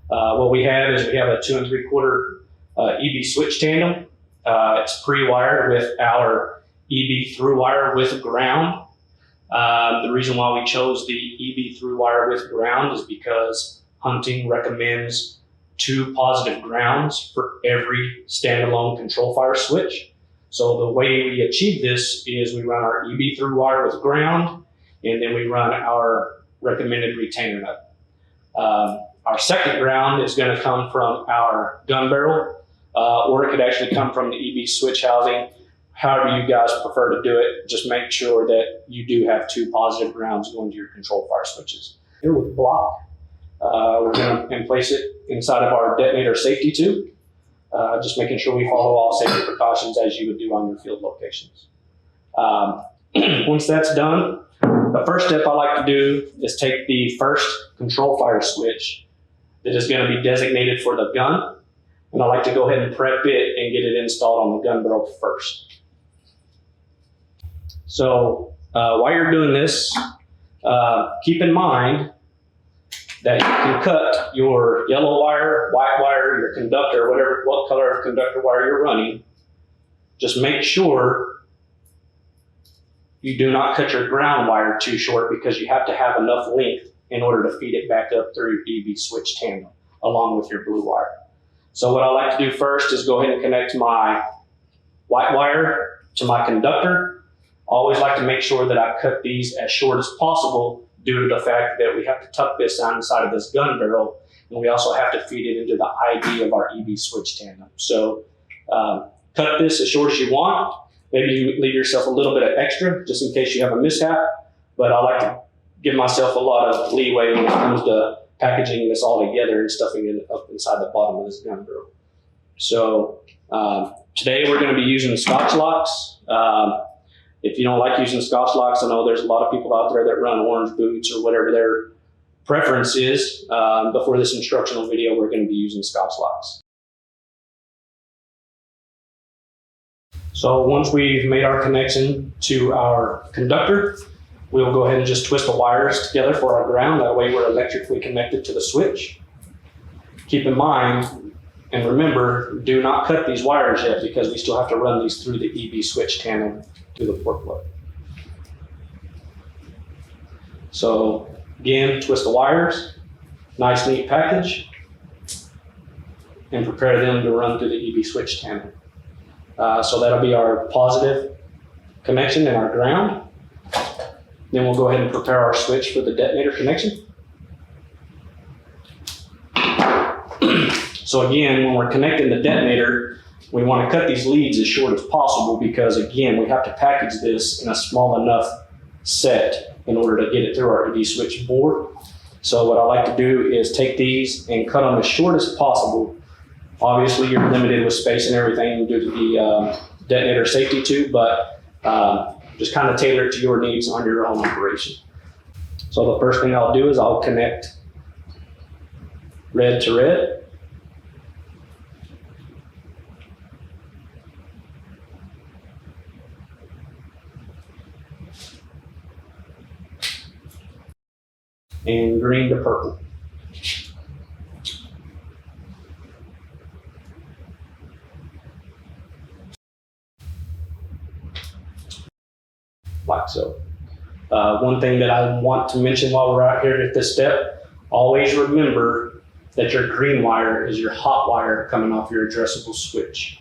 What we have is we have a 2 3/4 EB switch tandem. It's pre-wired with our EB through wire with ground. The reason why we chose the EB through wire with ground is because hunting recommends 2 positive grounds for every standalone ControlFire switch. So the way we achieve this is we run our EB through wire with ground, and then we run our recommended retainer nut. Our second ground is going to come from our gun barrel, or it could actually come from the EB switch housing. However you guys prefer to do it, just make sure that you do have 2 positive grounds going to your ControlFire switches. Here with the block, we're going to place it inside of our detonator safety tube, just making sure we follow all safety precautions as you would do on your field locations. Once that's done, the first step I like to do is take the first ControlFire switch that is going to be designated for the gun, and I like to go ahead and prep it and get it installed on the gun barrel first. So while you're doing this, keep in mind that you can cut your yellow wire, white wire, your conductor, what color of conductor wire you're running. Just make sure you do not cut your ground wire too short, because you have to have enough length in order to feed it back up through your EB switch tandem along with your blue wire. So what I like to do first is go ahead and connect my white wire to my conductor. Always like to make sure that I cut these as short as possible, due to the fact that we have to tuck this on inside of this gun barrel, and we also have to feed it into the ID of our EB switch tandem. So cut this as short as you want. Maybe you leave yourself a little bit of extra just in case you have a mishap, but I like to give myself a lot of leeway when it comes to packaging this all together and stuffing it up inside the bottom of this gun barrel. So today we're going to be using Scotch locks. If you don't like using Scotch locks, I know there's a lot of people out there that run orange boots or whatever their preference is. But for this instructional video, we're going to be using Scotch locks. So once we've made our connection to our conductor, we'll go ahead and just twist the wires together for our ground. That way we're electrically connected to the switch. Keep in mind, and remember, do not cut these wires yet, because we still have to run these through the EB switch tandem to the port plug. So again, twist the wires, nice neat package, and prepare them to run through the EB switch tandem. So that'll be our positive connection and our ground. Then we'll go ahead and prepare our switch for the detonator connection. So again, when we're connecting the detonator, we want to cut these leads as short as possible, because again, we have to package this in a small enough set in order to get it through our EB switch board. So what I like to do is take these and cut them as short as possible. Obviously, you're limited with space and everything due to the detonator safety tube, but just kind of tailor it to your needs on your own operation. So the first thing I'll do is I'll connect red to red. And green to purple. Like so. One thing that I want to mention while we're out here at this step, always remember that your green wire is your hot wire coming off your addressable switch.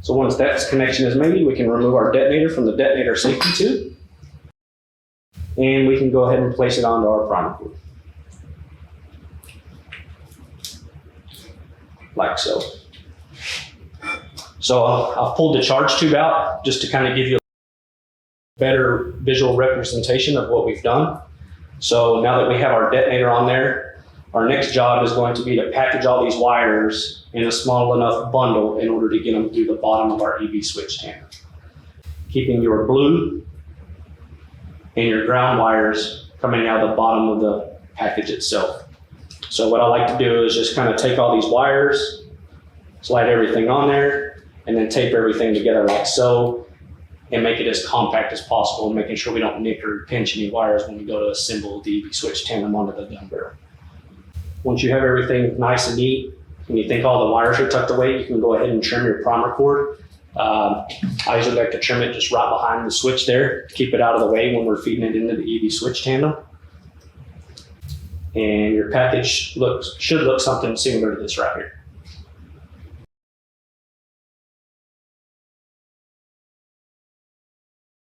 So once that connection is made, we can remove our detonator from the detonator safety tube, and we can go ahead and place it onto our primer cord. Like so. So I've pulled the charge tube out just to kind of give you a better visual representation of what we've done. So now that we have our detonator on there, our next job is going to be to package all these wires in a small enough bundle in order to get them through the bottom of our EB switch tandem. Keeping your blue and your ground wires coming out of the bottom of the package itself. So what I like to do is just kind of take all these wires, slide everything on there, and then tape everything together like so, and make it as compact as possible, making sure we don't nick or pinch any wires when we go to assemble the EB switch tandem onto the gun barrel. once you have everything nice and neat, and you think all the wires are tucked away, you can go ahead and trim your primer cord. I usually like to trim it just right behind the switch there to keep it out of the way when we're feeding it into the EV switch tandem. And your package should look something similar to this right here.